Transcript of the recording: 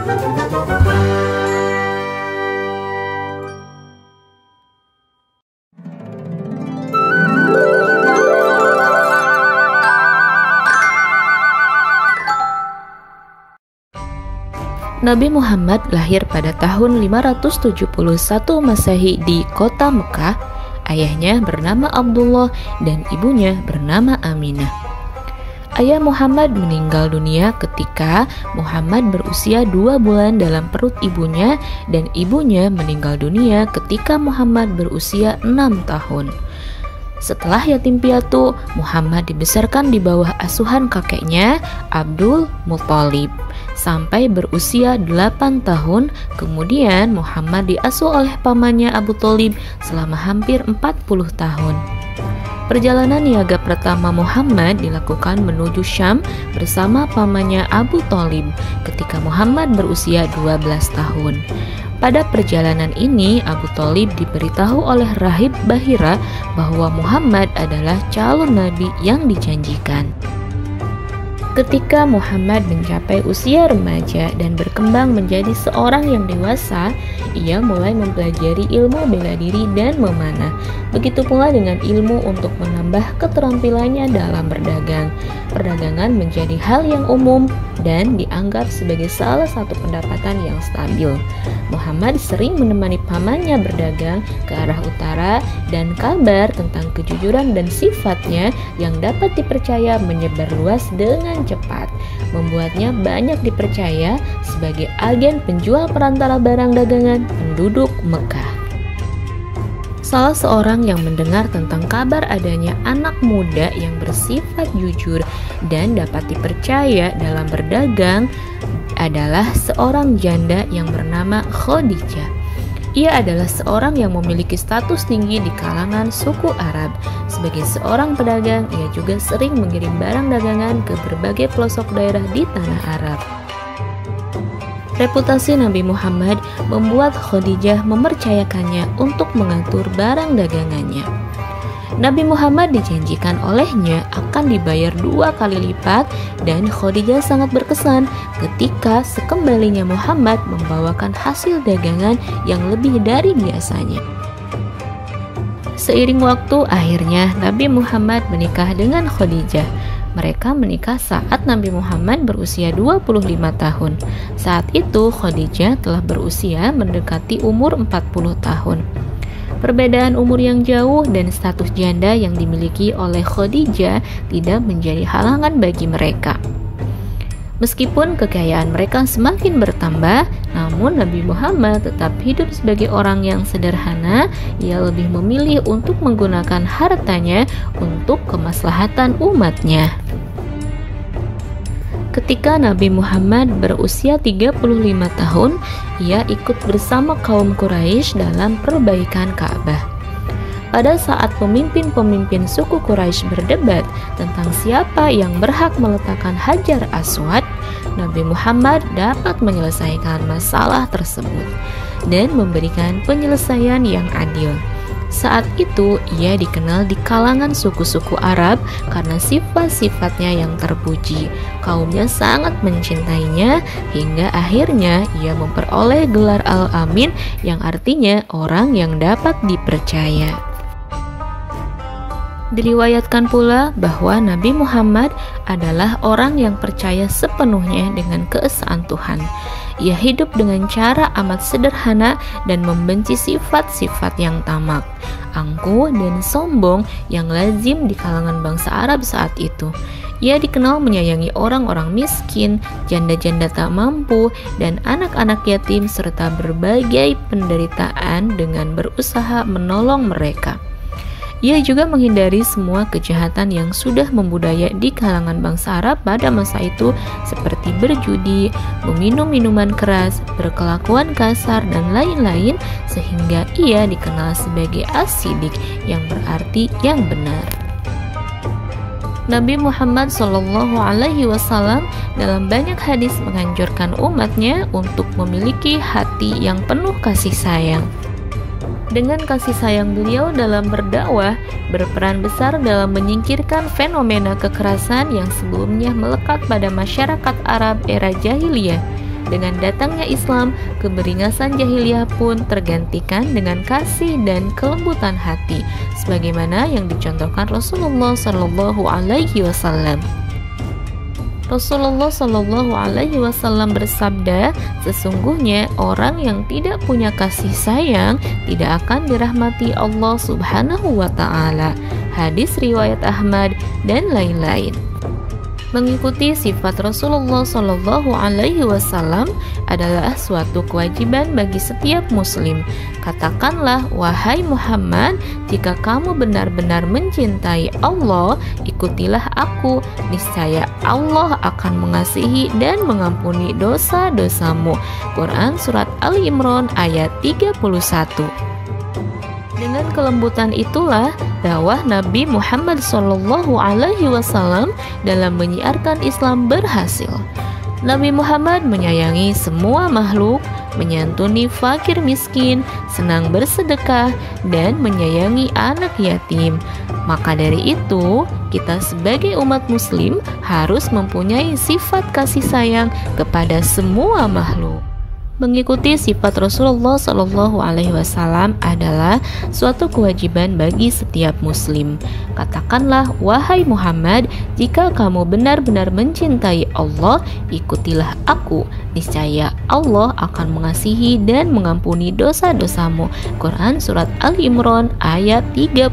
Nabi Muhammad lahir pada tahun 571 Masehi di kota Mekah. Ayahnya bernama Abdullah dan ibunya bernama Aminah. Ayah Muhammad meninggal dunia ketika Muhammad berusia 2 bulan dalam perut ibunya, dan ibunya meninggal dunia ketika Muhammad berusia 6 tahun. Setelah yatim piatu, Muhammad dibesarkan di bawah asuhan kakeknya, Abdul Muthalib, sampai berusia 8 tahun. Kemudian Muhammad diasuh oleh pamannya Abu Thalib selama hampir 40 tahun. Perjalanan niaga pertama Muhammad dilakukan menuju Syam bersama pamannya Abu Thalib ketika Muhammad berusia 12 tahun. Pada perjalanan ini, Abu Thalib diberitahu oleh rahib Bahira bahwa Muhammad adalah calon nabi yang dijanjikan. Ketika Muhammad mencapai usia remaja dan berkembang menjadi seorang yang dewasa, ia mulai mempelajari ilmu bela diri dan memanah. Begitu pula dengan ilmu untuk menambah keterampilannya dalam berdagang. Perdagangan menjadi hal yang umum dan dianggap sebagai salah satu pendapatan yang stabil. Muhammad sering menemani pamannya berdagang ke arah utara, dan kabar tentang kejujuran dan sifatnya yang dapat dipercaya menyebar luas dengan cepat, membuatnya banyak dipercaya sebagai agen penjual perantara barang dagangan penduduk Mekah. Salah seorang yang mendengar tentang kabar adanya anak muda yang bersifat jujur dan dapat dipercaya dalam berdagang adalah seorang janda yang bernama Khadijah. Ia adalah seorang yang memiliki status tinggi di kalangan suku Arab. Sebagai seorang pedagang, ia juga sering mengirim barang dagangan ke berbagai pelosok daerah di tanah Arab. Reputasi Nabi Muhammad membuat Khadijah mempercayakannya untuk mengatur barang dagangannya. Nabi Muhammad dijanjikan olehnya akan dibayar 2 kali lipat, dan Khadijah sangat berkesan ketika sekembalinya Muhammad membawakan hasil dagangan yang lebih dari biasanya. Seiring waktu, akhirnya Nabi Muhammad menikah dengan Khadijah. Mereka menikah saat Nabi Muhammad berusia 25 tahun. Saat itu Khadijah telah berusia mendekati umur 40 tahun. Perbedaan umur yang jauh dan status janda yang dimiliki oleh Khadijah tidak menjadi halangan bagi mereka. Meskipun kekayaan mereka semakin bertambah, namun Nabi Muhammad tetap hidup sebagai orang yang sederhana. Ia lebih memilih untuk menggunakan hartanya untuk kemaslahatan umatnya. Ketika Nabi Muhammad berusia 35 tahun, ia ikut bersama kaum Quraisy dalam perbaikan Ka'bah. Pada saat pemimpin-pemimpin suku Quraisy berdebat tentang siapa yang berhak meletakkan Hajar Aswad, Nabi Muhammad dapat menyelesaikan masalah tersebut dan memberikan penyelesaian yang adil. Saat itu ia dikenal di kalangan suku-suku Arab karena sifat-sifatnya yang terpuji. Kaumnya sangat mencintainya hingga akhirnya ia memperoleh gelar Al-Amin, yang artinya orang yang dapat dipercaya. Diriwayatkan pula bahwa Nabi Muhammad adalah orang yang percaya sepenuhnya dengan keesaan Tuhan. Ia hidup dengan cara amat sederhana dan membenci sifat-sifat yang tamak, angkuh, dan sombong yang lazim di kalangan bangsa Arab saat itu. Ia dikenal menyayangi orang-orang miskin, janda-janda tak mampu, dan anak-anak yatim serta berbagai penderitaan dengan berusaha menolong mereka. Ia juga menghindari semua kejahatan yang sudah membudaya di kalangan bangsa Arab pada masa itu, seperti berjudi, meminum minuman keras, berkelakuan kasar, dan lain-lain, sehingga ia dikenal sebagai as-siddiq, yang berarti yang benar. Nabi Muhammad SAW dalam banyak hadis menganjurkan umatnya untuk memiliki hati yang penuh kasih sayang. Dengan kasih sayang beliau dalam berdakwah, berperan besar dalam menyingkirkan fenomena kekerasan yang sebelumnya melekat pada masyarakat Arab era jahiliyah. Dengan datangnya Islam, keberingasan jahiliyah pun tergantikan dengan kasih dan kelembutan hati, sebagaimana yang dicontohkan Rasulullah Shallallahu Alaihi Wasallam. Rasulullah Shallallahu Alaihi Wasallam bersabda, sesungguhnya orang yang tidak punya kasih sayang tidak akan dirahmati Allah Subhanahu wa Ta'ala. Hadis riwayat Ahmad dan lain-lain. Mengikuti sifat Rasulullah Shallallahu Alaihi Wasallam adalah suatu kewajiban bagi setiap muslim. Katakanlah, wahai Muhammad, jika kamu benar-benar mencintai Allah, ikutilah aku, niscaya Allah akan mengasihi dan mengampuni dosa-dosamu. Quran Surat Ali Imran ayat 31. Dengan kelembutan itulah dakwah Nabi Muhammad Shallallahu Alaihi Wasallam dalam menyiarkan Islam berhasil. Nabi Muhammad menyayangi semua makhluk, menyantuni fakir miskin, senang bersedekah, dan menyayangi anak yatim. Maka dari itu, kita sebagai umat muslim harus mempunyai sifat kasih sayang kepada semua makhluk. Mengikuti sifat Rasulullah Shallallahu Alaihi Wasallam adalah suatu kewajiban bagi setiap muslim. Katakanlah, wahai Muhammad, jika kamu benar-benar mencintai Allah, ikutilah aku, niscaya Allah akan mengasihi dan mengampuni dosa-dosamu. Quran Surat Ali Imran ayat 31.